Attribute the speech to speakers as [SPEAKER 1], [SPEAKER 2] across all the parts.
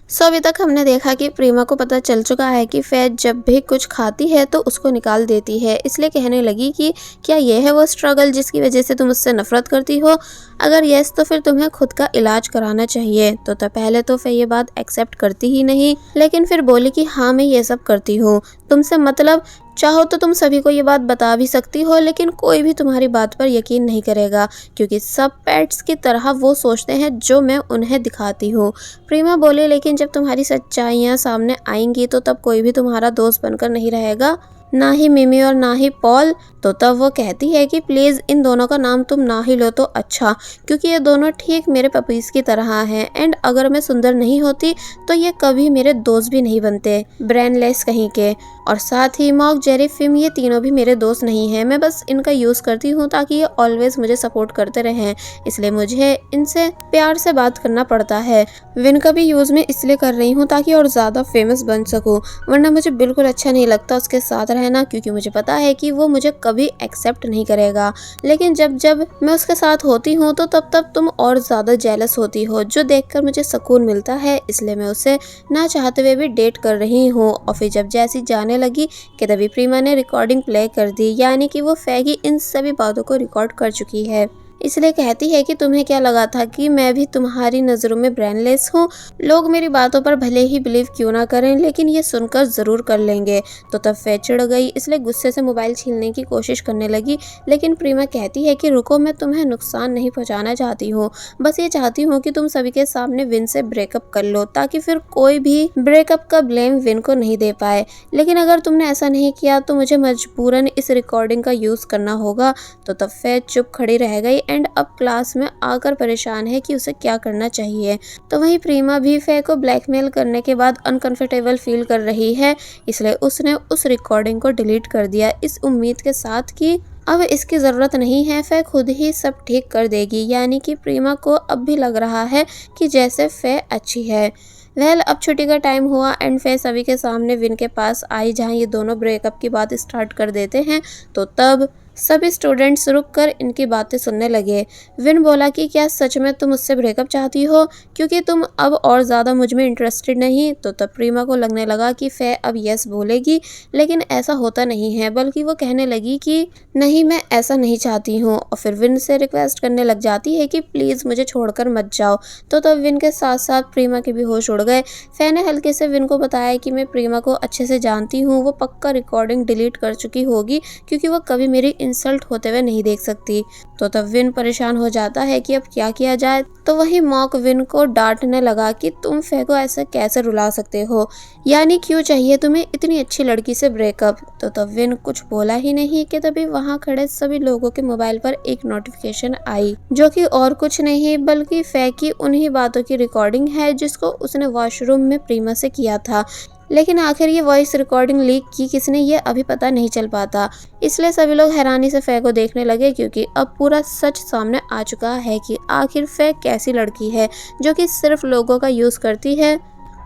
[SPEAKER 1] अभी तक हमने देखा कि प्रीमा को पता चल चुका है कि फैज जब भी कुछ खाती है तो उसको निकाल देती है, इसलिए कहने लगी कि क्या यह है वो स्ट्रगल जिसकी वजह से तुम उससे नफरत करती हो? अगर यस तो फिर तुम्हें खुद का इलाज कराना चाहिए। तो पहले तो फिर ये बात एक्सेप्ट करती ही नहीं, लेकिन फिर बोली कि हाँ मैं ये सब करती हूँ, तुमसे मतलब चाहो तो तुम सभी को ये बात बता भी सकती हो, लेकिन कोई भी तुम्हारी बात पर यकीन नहीं करेगा क्योंकि सब पेट्स की तरह वो सोचते हैं जो मैं उन्हें दिखाती हूँ। प्रीमा बोली लेकिन जब तुम्हारी सच्चाइयाँ सामने आएंगी तो तब कोई भी तुम्हारा दोस्त बनकर नहीं रहेगा, ना ही मिमी और ना ही पॉल। तो तब वो कहती है कि प्लीज़ इन दोनों का नाम तुम ना ही लो तो अच्छा, क्योंकि ये दोनों ठीक मेरे पपीज़ की तरह हैं एंड अगर मैं सुंदर नहीं होती तो ये कभी मेरे दोस्त भी नहीं बनते, ब्रेनलेस कहीं के। और साथ ही मॉक, जेरी, फिम ये तीनों भी मेरे दोस्त नहीं हैं, मैं बस इनका यूज़ करती हूँ ताकि ये ऑलवेज मुझे सपोर्ट करते रहें, इसलिए मुझे इनसे प्यार से बात करना पड़ता है। विन का भी यूज़ मैं इसलिए कर रही हूँ ताकि और ज़्यादा फेमस बन सकूँ, वरना मुझे बिल्कुल अच्छा नहीं लगता उसके साथ रहना, क्योंकि मुझे पता है कि वो मुझे कभी एक्सेप्ट नहीं करेगा। लेकिन जब जब मैं उसके साथ होती हूँ तो तब तब तुम और ज़्यादा जेलस होती हो, जो देखकर मुझे सुकून मिलता है, इसलिए मैं उसे ना चाहते हुए भी डेट कर रही हूँ। और फिर जब जैसी जाने लगी कि तभी प्रीमा ने रिकॉर्डिंग प्ले कर दी, यानी कि वो फैगी इन सभी बातों को रिकॉर्ड कर चुकी है। इसलिए कहती है कि तुम्हें क्या लगा था कि मैं भी तुम्हारी नज़रों में ब्रेनलेस हूँ? लोग मेरी बातों पर भले ही बिलीव क्यों ना करें, लेकिन ये सुनकर ज़रूर कर लेंगे। तो तब फैज चिढ़ गई, इसलिए गुस्से से मोबाइल छीनने की कोशिश करने लगी, लेकिन प्रीमा कहती है कि रुको, मैं तुम्हें नुकसान नहीं पहुँचाना चाहती हूँ, बस ये चाहती हूँ कि तुम सभी के सामने विन से ब्रेकअप कर लो ताकि फिर कोई भी ब्रेकअप का ब्लेम विन को नहीं दे पाए। लेकिन अगर तुमने ऐसा नहीं किया तो मुझे मजबूरन इस रिकॉर्डिंग का यूज़ करना होगा। तो तब फैज चुप खड़ी रह गई एंड अब क्लास में आकर परेशान है कि उसे क्या करना चाहिए। तो वहीं प्रीमा भी फे को ब्लैकमेल करने के बाद अनकंफर्टेबल फील कर रही है, इसलिए उसने उस रिकॉर्डिंग को डिलीट कर दिया, इस उम्मीद के साथ कि अब इसकी ज़रूरत नहीं है, फे खुद ही सब ठीक कर देगी। यानी कि प्रीमा को अब भी लग रहा है कि जैसे फे अच्छी है। अब छुट्टी का टाइम हुआ एंड फे सभी के सामने विन के पास आई, जहां ये दोनों ब्रेकअप की बात स्टार्ट कर देते हैं। तो तब सभी स्टूडेंट्स रुककर इनकी बातें सुनने लगे। विन बोला कि क्या सच में तुम मुझसे ब्रेकअप चाहती हो, क्योंकि तुम अब और ज़्यादा मुझ में इंटरेस्टेड नहीं? तो तब प्रीमा को लगने लगा कि फे अब यस बोलेगी, लेकिन ऐसा होता नहीं है, बल्कि वो कहने लगी कि नहीं मैं ऐसा नहीं चाहती हूँ। और फिर विन से रिक्वेस्ट करने लग जाती है कि प्लीज़ मुझे छोड़कर मत जाओ। तो तब विन के साथ साथ प्रीमा के भी होश उड़ गए। फे ने हल्के से विन को बताया कि मैं प्रीमा को अच्छे से जानती हूँ, वो पक्का रिकॉर्डिंग डिलीट कर चुकी होगी, क्योंकि वो कभी मेरी इंसल्ट होते हुए नहीं देख सकती। तो तब विन परेशान हो जाता है कि अब क्या किया जाए। तो वही मॉक विन को डांटने लगा कि तुम फे को ऐसे कैसे रुला सकते हो, यानी क्यों चाहिए तुम्हें इतनी अच्छी लड़की से ब्रेकअप? तो तब विन कुछ बोला ही नहीं कि तभी वहां खड़े सभी लोगों के मोबाइल पर एक नोटिफिकेशन आई, जो कि और कुछ नहीं बल्कि फे की उन्हीं बातों की रिकॉर्डिंग है जिसको उसने वॉशरूम में प्रीमा से किया था। लेकिन आखिर ये वॉइस रिकॉर्डिंग लीक की किसने, ये अभी पता नहीं चल पाता, इसलिए सभी लोग हैरानी से फे को देखने लगे, क्योंकि अब पूरा सच सामने आ चुका है कि आखिर फे कैसी लड़की है जो कि सिर्फ लोगों का यूज़ करती है,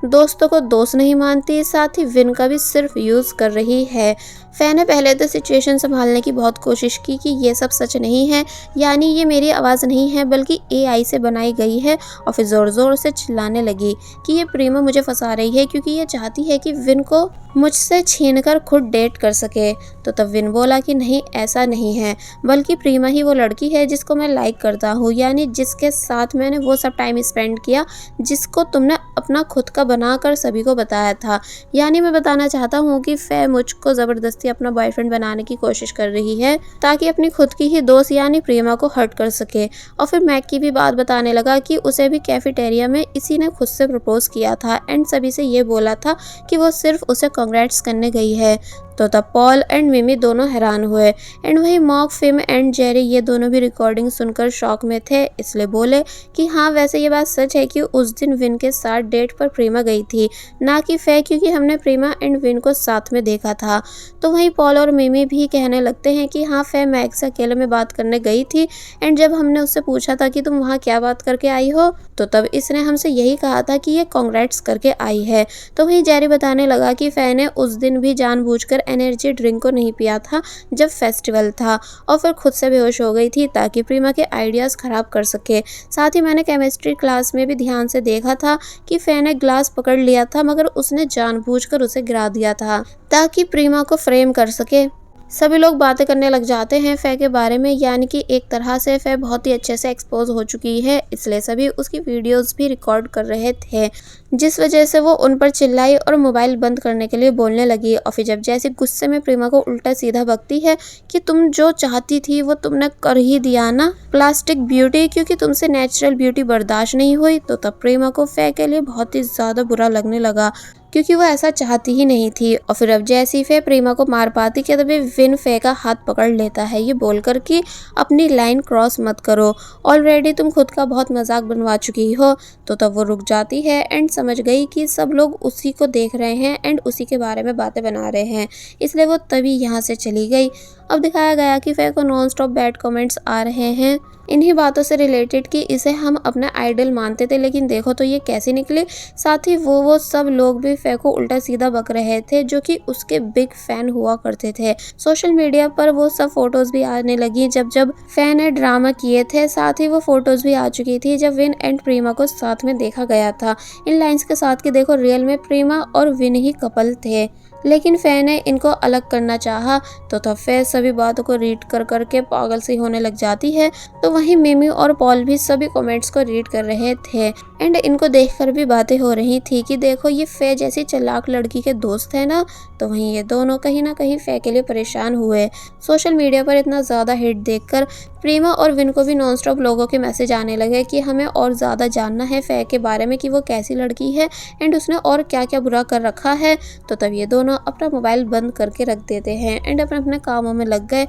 [SPEAKER 1] दोस्तों को दोस्त नहीं मानती, साथ ही विन का भी सिर्फ यूज़ कर रही है। फे ने पहले तो सिचुएशन संभालने की बहुत कोशिश की कि ये सब सच नहीं है, यानी ये मेरी आवाज़ नहीं है बल्कि एआई से बनाई गई है। और फिर ज़ोर ज़ोर से चिल्लाने लगी कि ये प्रीमा मुझे फंसा रही है, क्योंकि ये चाहती है कि विन को मुझसे छीनकर खुद डेट कर सके। तो तब विन बोला कि नहीं ऐसा नहीं है, बल्कि प्रीमा ही वो लड़की है जिसको मैं लाइक करता हूँ, यानी जिसके साथ मैंने वो सब टाइम स्पेंड किया जिसको तुमने अपना खुद का बनाकर सभी को बताया था। यानी मैं बताना चाहता हूँ कि फे मुझको ज़बरदस्ती अपना बॉयफ्रेंड बनाने की कोशिश कर रही है ताकि अपनी खुद की ही दोस्त यानी प्रीमा को हर्ट कर सके। और फिर मैक की भी बात बताने लगा कि उसे भी कैफेटेरिया में इसी ने खुद से प्रपोज किया था एंड सभी से ये बोला था कि वो सिर्फ उसे कांग्रेट्स करने गई है। तो तब पॉल एंड मिमी दोनों हैरान हुए एंड वही मॉक, फिम एंड जेरी ये दोनों भी रिकॉर्डिंग सुनकर शॉक में थे, इसलिए बोले कि हाँ वैसे ये बात सच है कि उस दिन विन के साथ डेट पर प्रीमा गई थी, ना कि फे, क्योंकि हमने प्रीमा एंड विन को साथ में देखा था। तो वहीं पॉल और मिमी भी कहने लगते हैं कि हाँ फे मैक से अकेले में बात करने गई थी एंड जब हमने उससे पूछा था कि तुम वहाँ क्या बात करके आई हो, तो तब इसने हमसे यही कहा था कि ये कांग्रेट्स करके आई है। तो वहीं जेरी बताने लगा कि फे ने उस दिन भी जानबूझकर एनर्जी ड्रिंक को नहीं पिया था जब फेस्टिवल था और फिर खुद से बेहोश हो गई थी ताकि प्रीमा के आइडियाज़ ख़राब कर सके। साथ ही मैंने केमिस्ट्री क्लास में भी ध्यान से देखा था कि फे ने ग्लास पकड़ लिया था मगर उसने जानबूझकर उसे गिरा दिया था ताकि प्रीमा को फ्रेम कर सके। सभी लोग बातें करने लग जाते हैं फे के बारे में, यानी कि एक तरह से फे बहुत ही अच्छे से एक्सपोज हो चुकी है, इसलिए सभी उसकी वीडियोस भी रिकॉर्ड कर रहे थे, जिस वजह से वो उन पर चिल्लाई और मोबाइल बंद करने के लिए बोलने लगी। और फिर जब जैसे गुस्से में प्रीमा को उल्टा सीधा बकती है कि तुम जो चाहती थी वो तुमने कर ही दिया ना, प्लास्टिक ब्यूटी, क्योंकि तुमसे नेचुरल ब्यूटी बर्दाश्त नहीं हुई, तो तब प्रीमा को फे के लिए बहुत ही ज़्यादा बुरा लगने लगा क्योंकि वो ऐसा चाहती ही नहीं थी। और फिर अब जैसी फे प्रीमा को मार पाती कि तभी विन फे का हाथ पकड़ लेता है ये बोलकर कि अपनी लाइन क्रॉस मत करो, ऑलरेडी तुम खुद का बहुत मजाक बनवा चुकी हो। तो तब वो रुक जाती है एंड समझ गई कि सब लोग उसी को देख रहे हैं एंड उसी के बारे में बातें बना रहे हैं, इसलिए वो तभी यहाँ से चली गई। अब दिखाया गया कि फे को नॉन स्टॉप बैड कमेंट्स आ रहे हैं इन्हीं बातों से रिलेटेड कि इसे हम अपना आइडल मानते थे लेकिन देखो तो ये कैसे निकले। साथ ही वो सब लोग भी फे को उल्टा सीधा बक रहे थे जो कि उसके बिग फैन हुआ करते थे। सोशल मीडिया पर वो सब फोटोज भी आने लगी जब जब फे ने ड्रामा किए थे। साथ ही वो फोटोज भी आ चुकी थी जब विन एंड प्रीमा को साथ में देखा गया था, इन लाइन्स के साथ कि देखो रियल में प्रीमा और विन ही कपल थे, लेकिन फे ने इनको अलग करना चाहा। तो तब फे सभी बातों को रीड कर करके पागल सी होने लग जाती है। तो वहीं मिमी और पॉल भी सभी कमेंट्स को रीड कर रहे थे एंड इनको देखकर भी बातें हो रही थी कि देखो ये फे जैसी चालाक लड़की के दोस्त है ना। तो वहीं ये दोनों कहीं ना कहीं फे के लिए परेशान हुए। सोशल मीडिया पर इतना ज़्यादा हिट देखकर प्रीमा और विन को भी नॉनस्टॉप लोगों के मैसेज आने लगे कि हमें और ज़्यादा जानना है फे के बारे में कि वो कैसी लड़की है एंड उसने और क्या क्या बुरा कर रखा है। तो तब ये दोनों अपना मोबाइल बंद करके रख देते हैं एंड अपने अपने कामों में लग गए।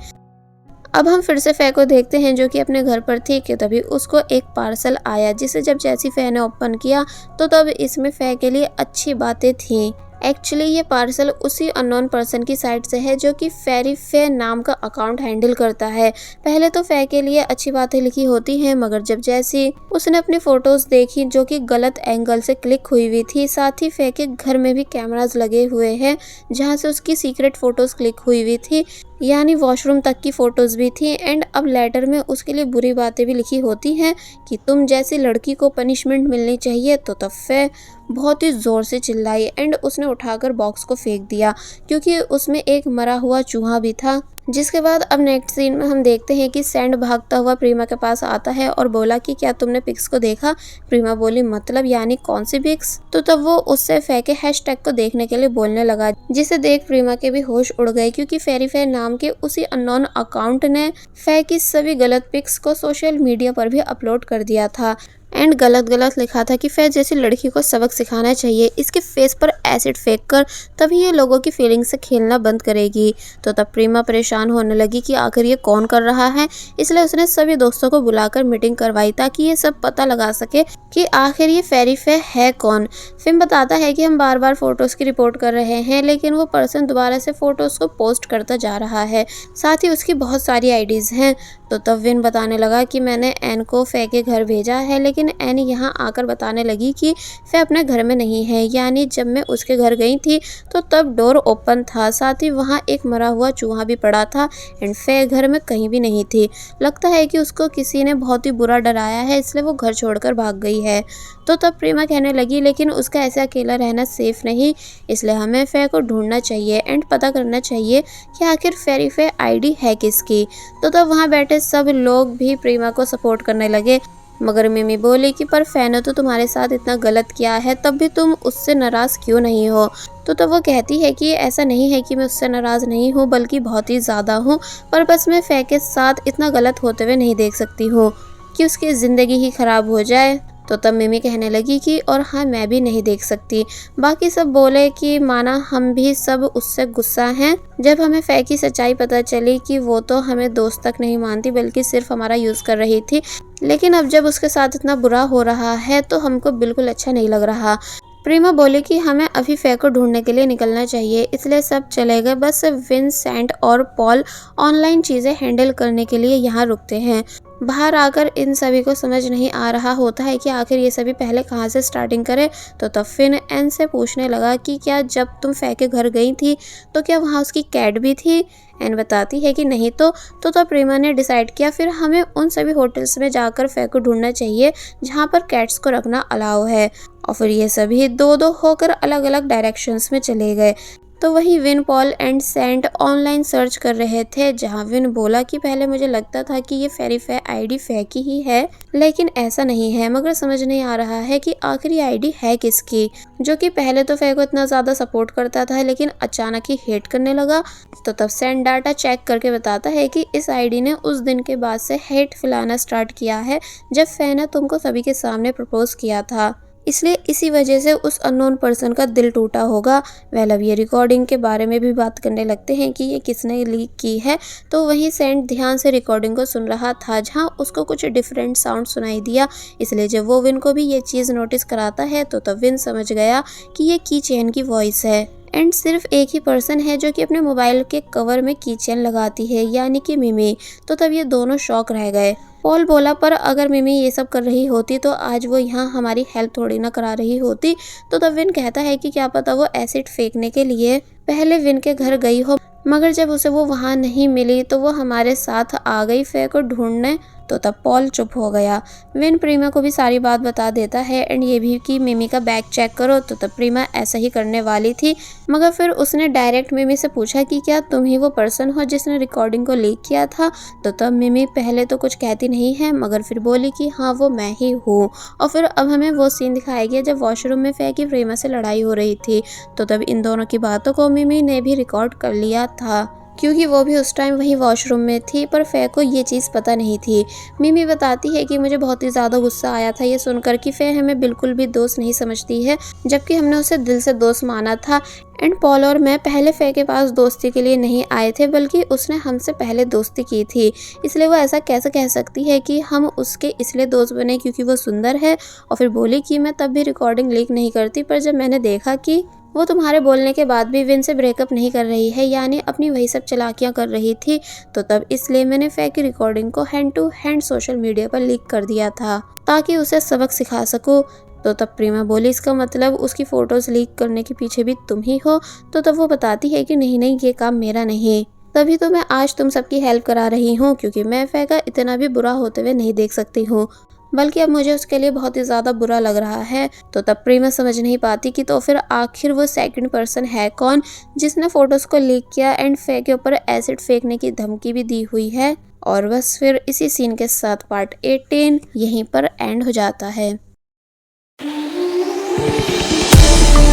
[SPEAKER 1] अब हम फिर से फे को देखते हैं जो कि अपने घर पर थी कि तभी उसको एक पार्सल आया जिसे जब जैसी फे ने ओपन किया तो तब इसमें फे के लिए अच्छी बातें थी। एक्चुअली ये पार्सल उसी अननोन पर्सन की साइट से है जो कि फेरी फे नाम का अकाउंट हैंडल करता है। पहले तो फे के लिए अच्छी बातें लिखी होती हैं मगर जब जैसी उसने अपनी फोटोज देखी जो कि गलत एंगल से क्लिक हुई थी, साथ ही फे के घर में भी कैमरास लगे हुए हैं जहां से उसकी सीक्रेट फोटोज क्लिक हुई थी, यानी वॉशरूम तक की फोटोज भी थी। एंड अब लेटर में उसके लिए बुरी बातें भी लिखी होती हैं कि तुम जैसी लड़की को पनिशमेंट मिलनी चाहिए। तो तब फे बहुत ही ज़ोर से चिल्लाई एंड उसने उठाकर बॉक्स को फेंक दिया क्योंकि उसमें एक मरा हुआ चूहा भी था। जिसके बाद अब नेक्स्ट सीन में हम देखते हैं कि सैंड भागता हुआ प्रीमा के पास आता है और बोला कि क्या तुमने पिक्स को देखा। प्रीमा बोली मतलब यानी कौन सी पिक्स। तो तब वो उससे फे के हैशटैग को देखने के लिए बोलने लगा, जिसे देख प्रीमा के भी होश उड़ गए क्योंकि फेरी फे नाम के उसी अननोन अकाउंट ने फे की सभी गलत पिक्स को सोशल मीडिया पर भी अपलोड कर दिया था एंड गलत लिखा था कि फे जैसी लड़की को सबक सिखाना चाहिए, इसके फेस पर एसिड फेंक कर तभी ये लोगों की फीलिंग से खेलना बंद करेगी। तो तब प्रीमा परेशान होने लगी कि आखिर ये कौन कर रहा है, इसलिए उसने सभी दोस्तों को बुलाकर मीटिंग करवाई ताकि ये सब पता लगा सके कि आखिर ये फेरी फे है कौन। फिल्म बताता है कि हम बार बार फोटोज़ की रिपोर्ट कर रहे हैं लेकिन वो पर्सन दोबारा से फोटोज़ को पोस्ट करता जा रहा है, साथ ही उसकी बहुत सारी आईडीज़ हैं। तो तब विन बताने लगा कि मैंने एन को फे के घर भेजा है लेकिन एन यहाँ आकर बताने लगी कि फे अपने घर में नहीं है, यानी जब मैं उसके घर गई थी तो तब डोर ओपन था, साथ ही वहाँ एक मरा हुआ चूहा भी पड़ा था एंड फे घर में कहीं भी नहीं थी। लगता है कि उसको किसी ने बहुत ही बुरा डराया है इसलिए वो घर छोड़कर भाग गई है। तो तब प्रीमा कहने लगी लेकिन उसका ऐसे अकेला रहना सेफ नहीं, इसलिए हमें फे को ढूंढना चाहिए एंड पता करना चाहिए कि आखिर फेरी फे आईडी है किसकी। तो तब वहाँ बैठे सब लोग भी प्रीमा को सपोर्ट करने लगे मगर मिमी बोली कि पर फे ने तो तुम्हारे साथ इतना गलत किया है तब भी तुम उससे नाराज़ क्यों नहीं हो। तो तब वो कहती है कि ऐसा नहीं है कि मैं उससे नाराज़ नहीं हूँ बल्कि बहुत ही ज़्यादा हूँ, पर बस मैं फे के साथ इतना गलत होते हुए नहीं देख सकती हूँ कि उसकी ज़िंदगी ही ख़राब हो जाए। तो तब मिमी कहने लगी कि और हाँ मैं भी नहीं देख सकती। बाकी सब बोले कि माना हम भी सब उससे गुस्सा हैं जब हमें फे की सच्चाई पता चली कि वो तो हमें दोस्त तक नहीं मानती बल्कि सिर्फ हमारा यूज़ कर रही थी, लेकिन अब जब उसके साथ इतना बुरा हो रहा है तो हमको बिल्कुल अच्छा नहीं लग रहा। प्रीमा बोली कि हमें अभी फे को ढूंढने के लिए निकलना चाहिए, इसलिए सब चले गए, बस विंसेंट और पॉल ऑनलाइन चीज़ें हैंडल करने के लिए यहाँ रुकते हैं। बाहर आकर इन सभी को समझ नहीं आ रहा होता है कि आखिर ये सभी पहले कहाँ से स्टार्टिंग करें। तो तब फिन एन से पूछने लगा कि क्या जब तुम फे के घर गई थी तो क्या वहाँ उसकी कैट भी थी। एन बताती है कि नहीं। तो प्रेमा ने डिसाइड किया फिर हमें उन सभी होटल्स में जाकर फे को ढूंढना चाहिए जहाँ पर कैट्स को रखना अलाउ है। और फिर ये सभी दो दो होकर अलग अलग डायरेक्शंस में चले गए। तो वहीं win, Paul and sand online search कर रहे थे, जहां विन बोला कि पहले मुझे लगता था कि ये फेरी फे आईडी फे की ही है, लेकिन ऐसा नहीं है। मगर समझ नहीं आ रहा है कि आखिर ये आईडी है किसकी, जो कि पहले तो फे को इतना ज़्यादा सपोर्ट करता था लेकिन अचानक ही हेट करने लगा। तो तब सैंड डाटा चेक करके बताता है कि इस आईडी ने उस दिन के बाद से हेट फैलाना स्टार्ट किया है जब फे ने तुमको सभी के सामने प्रपोज किया था, इसलिए इसी वजह से उस अननोन पर्सन का दिल टूटा होगा। वेल, अब ये रिकॉर्डिंग के बारे में भी बात करने लगते हैं कि ये किसने लीक की है। तो वहीं सैंड ध्यान से रिकॉर्डिंग को सुन रहा था, जहां उसको कुछ डिफरेंट साउंड सुनाई दिया। इसलिए जब वो विन को भी ये चीज़ नोटिस कराता है तो तब विन समझ गया कि ये की चेन की वॉइस है। एंड सिर्फ एक ही पर्सन है जो कि अपने मोबाइल के कवर में की चेन लगाती है, यानी कि मिमी। तो तब ये दोनों शॉक रह गए। पॉल बोला पर अगर मिमी ये सब कर रही होती तो आज वो यहाँ हमारी हेल्प थोड़ी ना करा रही होती। तो तब विन कहता है कि क्या पता वो एसिड फेंकने के लिए पहले विन के घर गई हो, मगर जब उसे वो वहाँ नहीं मिली तो वो हमारे साथ आ गई फे को ढूंढने। तो तब पॉल चुप हो गया। विन प्रीमा को भी सारी बात बता देता है एंड ये भी कि मिमी का बैग चेक करो। तो तब प्रीमा ऐसा ही करने वाली थी, मगर फिर उसने डायरेक्ट मिमी से पूछा कि क्या तुम ही वो पर्सन हो जिसने रिकॉर्डिंग को लीक किया था। तो तब मिमी पहले तो कुछ कहती नहीं है, मगर फिर बोली कि हाँ वो मैं ही हूँ। और फिर अब हमें वो सीन दिखाया गया जब वॉशरूम में फे की प्रीमा से लड़ाई हो रही थी। तो तब इन दोनों की बातों को मिमी ने भी रिकॉर्ड कर लिया था, क्योंकि वो भी उस टाइम वही वॉशरूम में थी, पर फे को ये चीज़ पता नहीं थी। मिमी बताती है कि मुझे बहुत ही ज़्यादा गुस्सा आया था ये सुनकर कि फे हमें बिल्कुल भी दोस्त नहीं समझती है, जबकि हमने उसे दिल से दोस्त माना था। एंड पॉल और मैं पहले फे के पास दोस्ती के लिए नहीं आए थे, बल्कि उसने हमसे पहले दोस्ती की थी। इसलिए वो ऐसा कैसे कह सकती है कि हम उसके इसलिए दोस्त बने क्योंकि वो सुंदर है। और फिर बोली कि मैं तब भी रिकॉर्डिंग लीक नहीं करती, पर जब मैंने देखा कि वो तुम्हारे बोलने के बाद भी विन से ब्रेकअप नहीं कर रही है, यानी अपनी वही सब चालाकियां कर रही थी, तो तब इसलिए मैंने फे की रिकॉर्डिंग को hand to hand social media पर लीक कर दिया था ताकि उसे सबक सिखा सकूं। तो तब प्रीमा बोली इसका मतलब उसकी फ़ोटोज़ लीक करने के पीछे भी तुम ही हो। तो तब वो बताती है कि नहीं नहीं, ये काम मेरा नहीं, तभी तो मैं आज तुम सबकी हेल्प करा रही हूँ, क्योंकि मैं फे का इतना भी बुरा होते हुए नहीं देख सकती हूँ, बल्कि अब मुझे उसके लिए बहुत ही ज़्यादा बुरा लग रहा है। तो तब प्रीमा समझ नहीं पाती कि तो फिर आखिर वो सेकंड पर्सन है कौन जिसने फ़ोटोज़ को लीक किया एंड फे के ऊपर एसिड फेंकने की धमकी भी दी हुई है। और बस फिर इसी सीन के साथ पार्ट 18 यहीं पर एंड हो जाता है।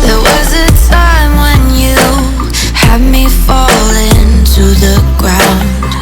[SPEAKER 2] There was a time when you had me falling to the ground.